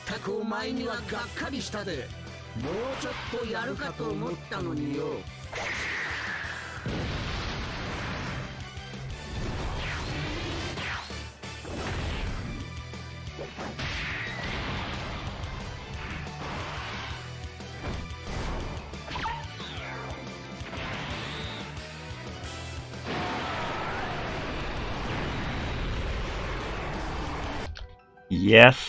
全くお前にはがっかりしたで。もうちょっとやるかと思ったのによ。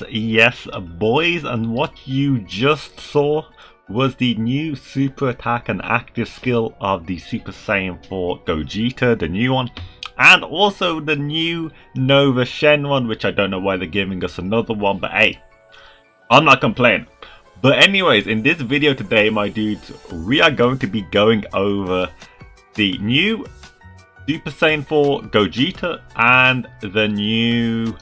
Yes, boys, and what you just saw was the new super attack and active skill of the Super Saiyan 4 Gogeta, the new one, and also the new Nova Shenron, which I don't know why they're giving us another one, but hey, I'm not complaining. But anyways, in this video today, my dudes, we are going to be going over the new Super Saiyan 4 Gogeta and the new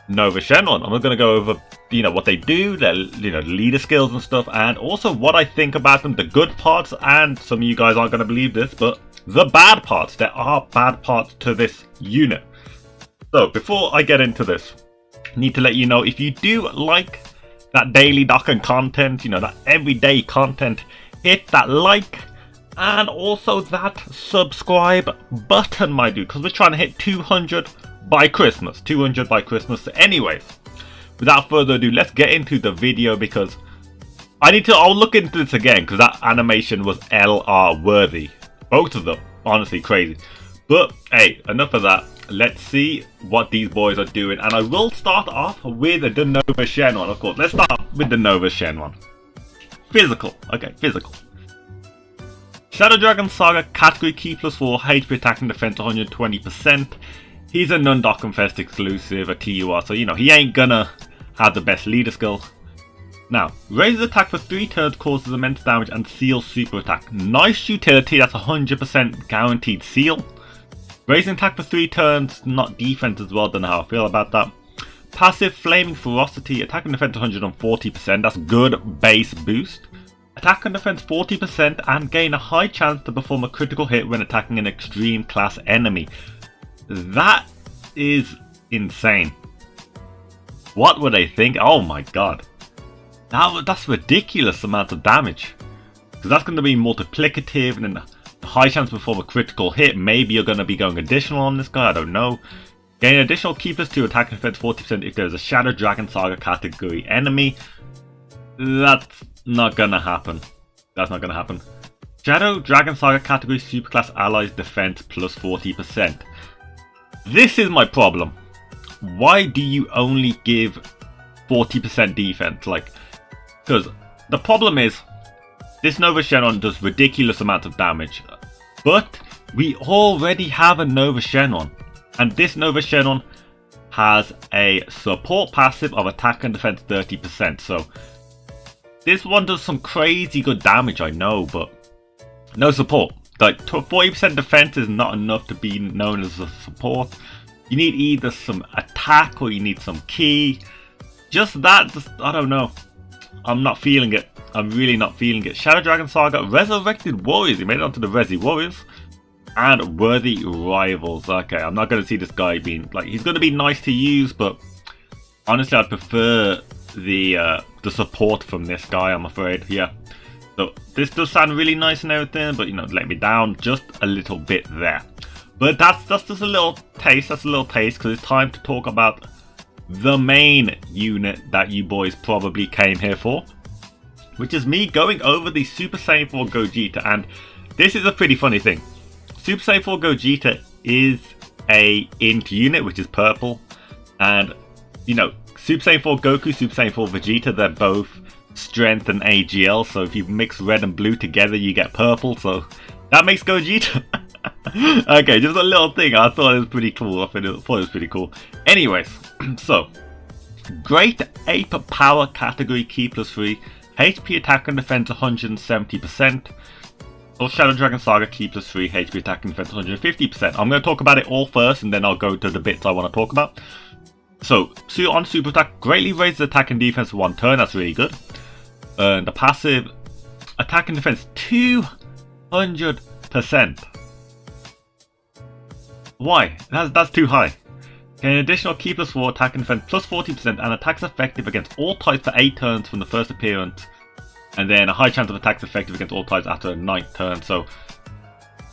Nova Shenron. I'm going to go over, what they do, their, leader skills and stuff, and also what I think about them, the good parts, and some of you guys aren't going to believe this, but the bad parts. There are bad parts to this unit. So before I get into this, I need to let you know, if you do like that daily Dokkan content, that everyday content, hit that like and also that subscribe button, my dude, because we're trying to hit 200 by Christmas. 200 by Christmas. Anyways, without further ado, let's get into the video, because I'll look into this again, because that animation was LR worthy. Both of them, honestly crazy. But hey, enough of that. Let's see what these boys are doing, and I will start off with the Nova Shenron, of course. Let's start with the Nova Shenron. Physical, okay, physical. Shadow Dragon Saga category key +4, HP attack and defense 120%. He's a non-Dokkan Fest exclusive, a TUR, so he ain't gonna have the best leader skill. Now, raises attack for 3 turns, causes immense damage, and seals super attack. Nice utility, that's 100% guaranteed seal. Raising attack for 3 turns, not defense as well, don't know how I feel about that. Passive Flaming Ferocity, attack and defense 140%, that's good base boost. Attack and defense 40% and gain a high chance to perform a critical hit when attacking an extreme class enemy. That is insane. What would they think? Oh my god. That's ridiculous amount of damage. Because that's going to be multiplicative, and then the high chance to perform a critical hit. Maybe you're going to be going additional on this guy, I don't know. Gain additional key +2 attack and defense 40% if there's a Shadow Dragon Saga category enemy. That's not going to happen. That's not going to happen. Shadow Dragon Saga category superclass allies defense +40%. This is my problem. Why do you only give 40% defense? Because the problem is, this Nova Shenron does ridiculous amounts of damage. But we already have a Nova Shenron. And this Nova Shenron has a support passive of attack and defense 30%. So this one does some crazy good damage, I know, but no support. 40% defense is not enough to be known as a support. You need either some attack or you need some key. Just that, I don't know. I'm not feeling it. I'm really not feeling it. Shadow Dragon Saga, Resurrected Warriors. He made it onto the Resi Warriors. And Worthy Rivals. Okay, I'm not going to see this guy being... he's going to be nice to use, but honestly, I'd prefer the support from this guy, I'm afraid. Yeah. So this does sound really nice and everything, but let me down just a little bit there. But that's just a little taste. That's a little taste, because it's time to talk about the main unit that you boys probably came here for, which is me going over the Super Saiyan 4 Gogeta. And this is a pretty funny thing. Super Saiyan 4 Gogeta is a INT unit, which is purple, and Super Saiyan 4 Goku, Super Saiyan 4 Vegeta, they're both strength and AGL, so if you mix red and blue together you get purple, so that makes Gogeta. Okay, just a little thing, I thought it was pretty cool. I thought it was pretty cool. Anyways, so Great Ape Power category key +3, HP attack and defense 170%, or Shadow Dragon Saga key +3, HP attack and defense 150%. I'm going to talk about it all first, and then I'll go to the bits I want to talk about. So on super attack, greatly raises attack and defense for 1 turn, that's really good. The passive, attack and defense 200%. Why? That's too high. Gain an additional key +4 attack and defense plus 40% and attacks effective against all types for 8 turns from the first appearance. And then a high chance of attacks effective against all types after a 9th turn. So,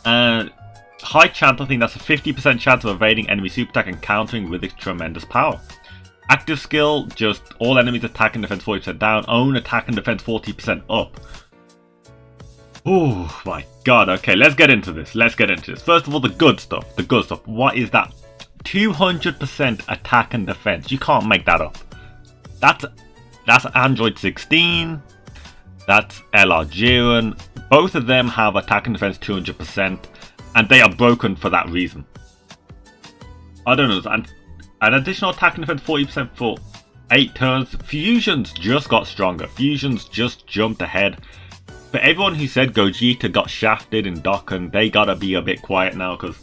high chance, I think that's a 50% chance of evading enemy super attack and countering with its tremendous power. Active skill, just all enemies attack and defense 40% down, own attack and defense 40% up. Oh my god, okay, let's get into this. First of all, the good stuff. What is that? 200% attack and defense. You can't make that up. That's Android 16. That's LR Jiren. Both of them have attack and defense 200%, and they are broken for that reason. I don't know. And an additional attack and defense 40% for 8 turns. Fusions just got stronger. Fusions just jumped ahead. For everyone who said Gogeta got shafted in Dokkan, they gotta be a bit quiet now, because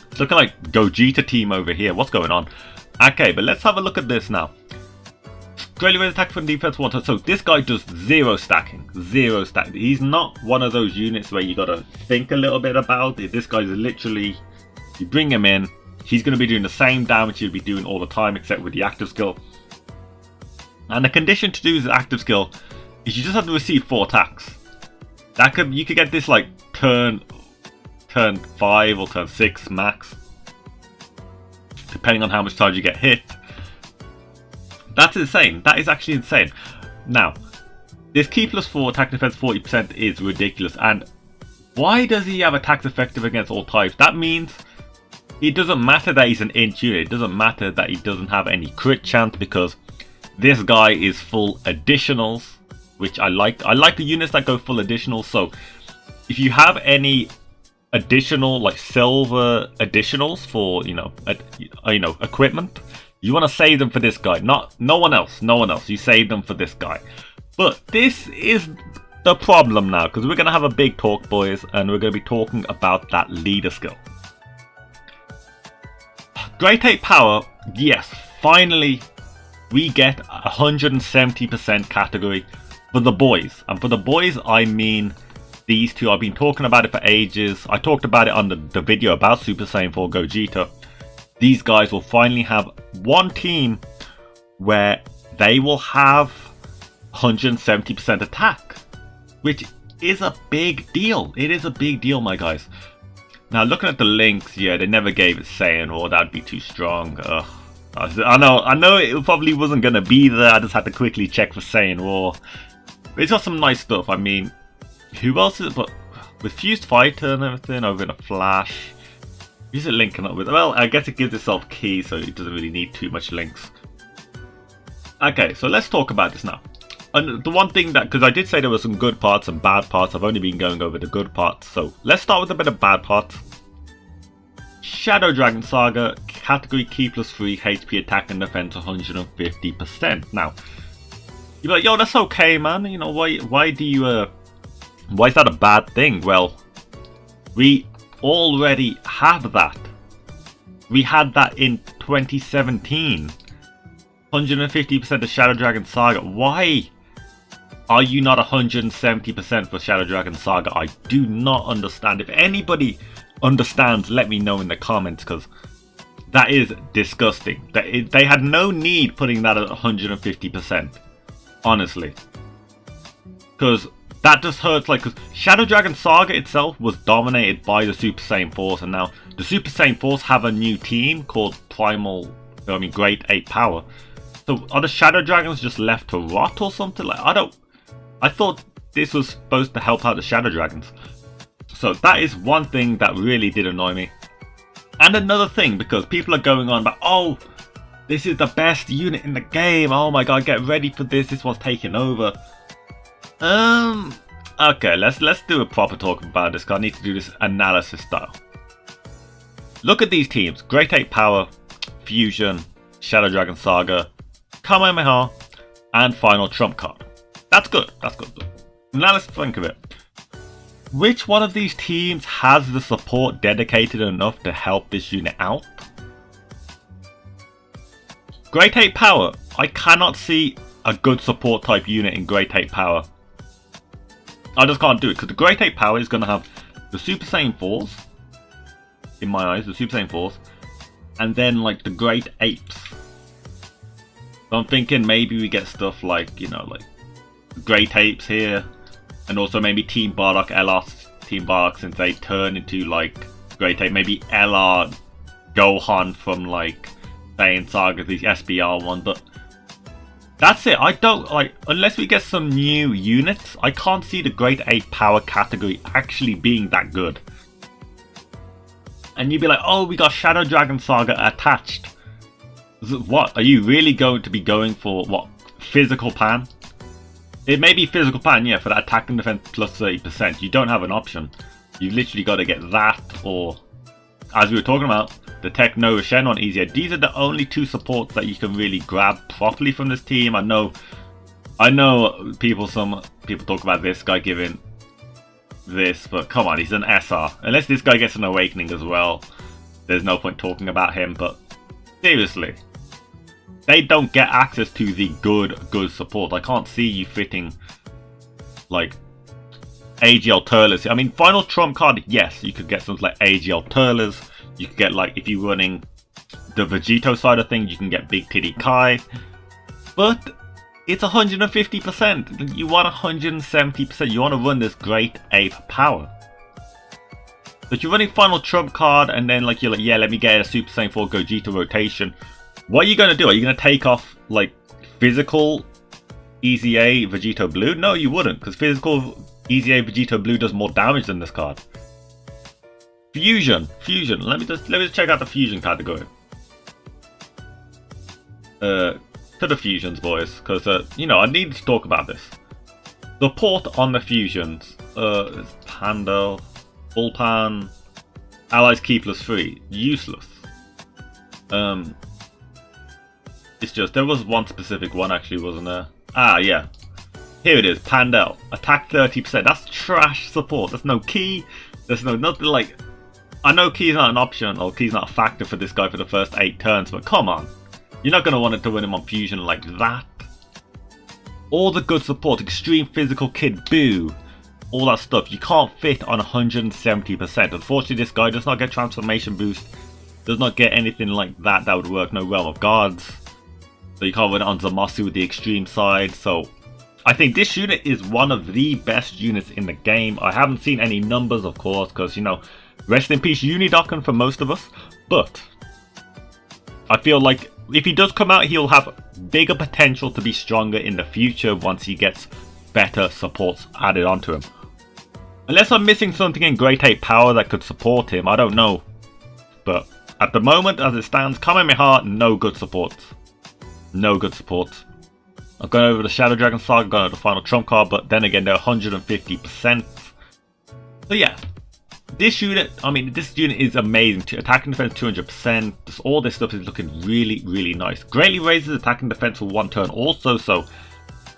it's looking like Gogeta team over here. What's going on? Okay, but let's have a look at this now. Greatly raised attack from defense 1 turn. So this guy does 0 stacking. 0 stack. He's not one of those units where you gotta think a little bit about it. This guy's literally, you bring him in, he's gonna be doing the same damage he'll be doing all the time, except with the active skill. And the condition to do his active skill is you just have to receive 4 attacks. You could get this like turn 5 or turn 6 max, depending on how much times you get hit. That's insane. That is actually insane. Now, this key +4 attack defense 40% is ridiculous. And why does he have attacks effective against all types? That means it doesn't matter that he's an INT unit. It doesn't matter that he doesn't have any crit chance, because this guy is full additionals, which I like. I like the units that go full additionals. So if you have any additional like silver additionals for equipment, you want to save them for this guy. No one else. You save them for this guy. But this is the problem now, because we're going to have a big talk, boys, and we're going to be talking about that leader skill. Great 8 power, yes, finally we get 170% category for the boys. And for the boys, I mean these two. I've been talking about it for ages. I talked about it on the video about Super Saiyan 4 Gogeta. These guys will finally have one team where they will have 170% attack, which is a big deal. It is a big deal, my guys. Now, looking at the links, yeah, they never gave it Saiyan, or that'd be too strong. I know it probably wasn't going to be there. I just had to quickly check for Saiyan War. But it's got some nice stuff. I mean, who else is it? But with Fused Fighter and everything over in a Flash, who's it linking up with? Well, I guess it gives itself key, so it doesn't really need too much links. Okay, so let's talk about this now. And the one thing that, because I did say there were some good parts and bad parts, I've only been going over the good parts. So let's start with a bit of bad parts. Shadow Dragon Saga, category key +3, HP attack and defense 150%. Now, you're like, yo, that's okay, man. You know, why is that a bad thing? Well, we already had that. We had that in 2017. 150% of Shadow Dragon Saga. Why are you not 170% for Shadow Dragon Saga? I do not understand. If anybody understands, let me know in the comments, because that is disgusting. They had no need putting that at 150%, honestly, because that just hurts. Like, because Shadow Dragon Saga itself was dominated by the Super Saiyan Force, and now the Super Saiyan Force have a new team called Great 8 Power. So are the Shadow Dragons just left to rot or something? Like, I thought this was supposed to help out the Shadow Dragons. So that is one thing that really did annoy me. And another thing, because people are going on about, oh, this is the best unit in the game. Oh my god, get ready for this. This one's taking over. Okay, let's do a proper talk about this, because I need to do this analysis style. Look at these teams. Great 8 Power, Fusion, Shadow Dragon Saga, Kamehameha, and final trump card. That's good. That's good. Now let's think of it. Which one of these teams has the support dedicated enough to help this unit out? Great 8 Power. I cannot see a good support type unit in Great 8 Power. I just can't do it, because the Great 8 Power is going to have the Super Saiyan Force. In my eyes, the Super Saiyan Force. and then like the Great Apes. So I'm thinking maybe we get stuff like, you know, like Great Apes here, and also maybe Team Bardock, Team Bardock, since they turn into like Great Ape, maybe LR Gohan from like Saiyan Saga, the SBR one, but that's it. I don't like, unless we get some new units, I can't see the Great Ape power category actually being that good. And you'd be like, oh, we got Shadow Dragon Saga attached. What? Are you really going to be going for, what, physical pan? It may be physical pan, yeah, for that attack and defense plus 30%. You don't have an option. You literally got to get that, or, as we were talking about, the Tech Nova Shenron easier. These are the only two supports that you can really grab properly from this team. I know some people talk about this guy giving this, but come on, he's an SR. Unless this guy gets an awakening as well, there's no point talking about him. But seriously, they don't get access to the good support. I can't see you fitting like AGL Turles. I mean, final trump card, yes, you could get something like AGL Turles. You could get, like, if you're running the Vegito side of things, you can get Big Titty Kai. But it's 150%. You want 170%. You want to run this Great Ape power. But you're running final trump card, and then like you're like, yeah, let me get a Super Saiyan 4 Gogeta rotation. What are you going to do? Are you going to take off like physical EZA Vegito Blue? No, you wouldn't, because physical EZA Vegito Blue does more damage than this card. Fusion. Let me just check out the fusion category. To the fusions, boys, because you know, I need to talk about this. The port on the fusions. It's Pando, Bullpan, Allies Key +3, useless. It's just, there was one specific one actually, wasn't there? Ah, yeah. Here it is, Pandel. Attack 30%. That's trash support. There's no key. There's nothing like... I know key's not an option, or key's not a factor for this guy for the first 8 turns, but come on. You're not going to want it to win him on fusion like that. All the good support, extreme physical kid, boo. All that stuff, you can't fit on 170%. Unfortunately, this guy does not get transformation boost. Does not get anything like that that would work. No Realm of Gods. So you can't run it on Zamasu with the extreme side. So I think this unit is one of the best units in the game. I haven't seen any numbers, of course, because, you know, rest in peace Dokkan for most of us. But I feel like if he does come out, he'll have bigger potential to be stronger in the future once he gets better supports added onto him. Unless I'm missing something in Great Ape Power that could support him, I don't know. But at the moment, as it stands, Kamehameha, no good supports. No good supports. I've gone over the Shadow Dragon Saga, gone over the final trump card, but then again, they're 150%. So yeah, this unit, I mean, this unit is amazing. Attack and defense 200%. Just all this stuff is looking really, really nice. Greatly raises attack and defense for 1 turn also, so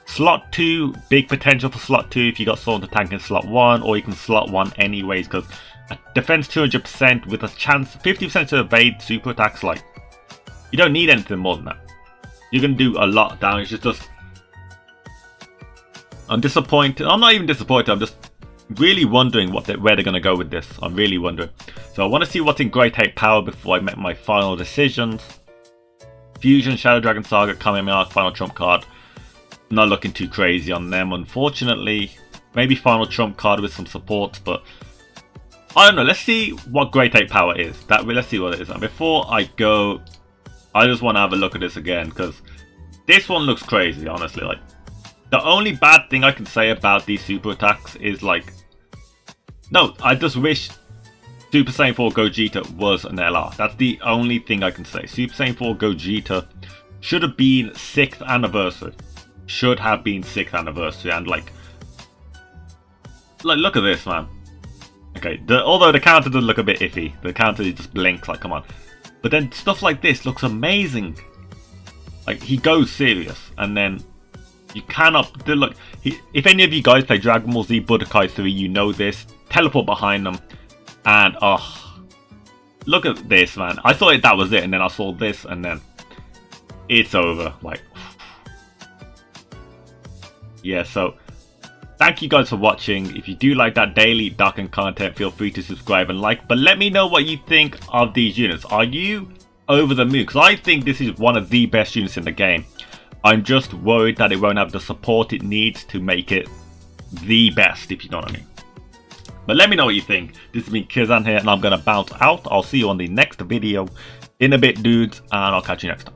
slot 2, big potential for slot 2 if you got someone to tank in slot 1, or you can slot 1 anyways, because defense 200% with a chance, 50% to evade super attacks, like, you don't need anything more than that. You're going to do a lot of damage. It's just, I'm disappointed. I'm not even disappointed, I'm just really wondering where they're going to go with this. I'm really wondering. So I want to see what's in Great Ape Power before I make my final decisions. Fusion, Shadow Dragon Saga, Kamehameha, final trump card. Not looking too crazy on them, unfortunately. Maybe final trump card with some supports, but I don't know. Let's see what Great Ape Power is. Let's see what it is. And before I go, I just want to have a look at this again, because this one looks crazy, honestly. Like, the only bad thing I can say about these super attacks is like, no, I just wish Super Saiyan 4 Gogeta was an LR. That's the only thing I can say. Super Saiyan 4 Gogeta should have been 6th anniversary. Should have been 6th anniversary, and like look at this, man. Okay, although the counter does look a bit iffy. The counter just blinks, like, come on. But then stuff like this looks amazing. Like, he goes serious, and then you cannot look. If any of you guys play Dragon Ball Z Budokai 3, you know this. Teleport behind them, and oh, look at this, man. I thought that was it, and then I saw this, and then it's over. Like, yeah. So thank you guys for watching. If you do like that daily Dokkan content, feel free to subscribe and like. But let me know what you think of these units. Are you over the moon, because I think this is one of the best units in the game. I'm just worried that it won't have the support it needs to make it the best, if you know what I mean. But let me know what you think. This has been Kizan here, and I'm going to bounce out. I'll see you on the next video in a bit, dudes, and I'll catch you next time.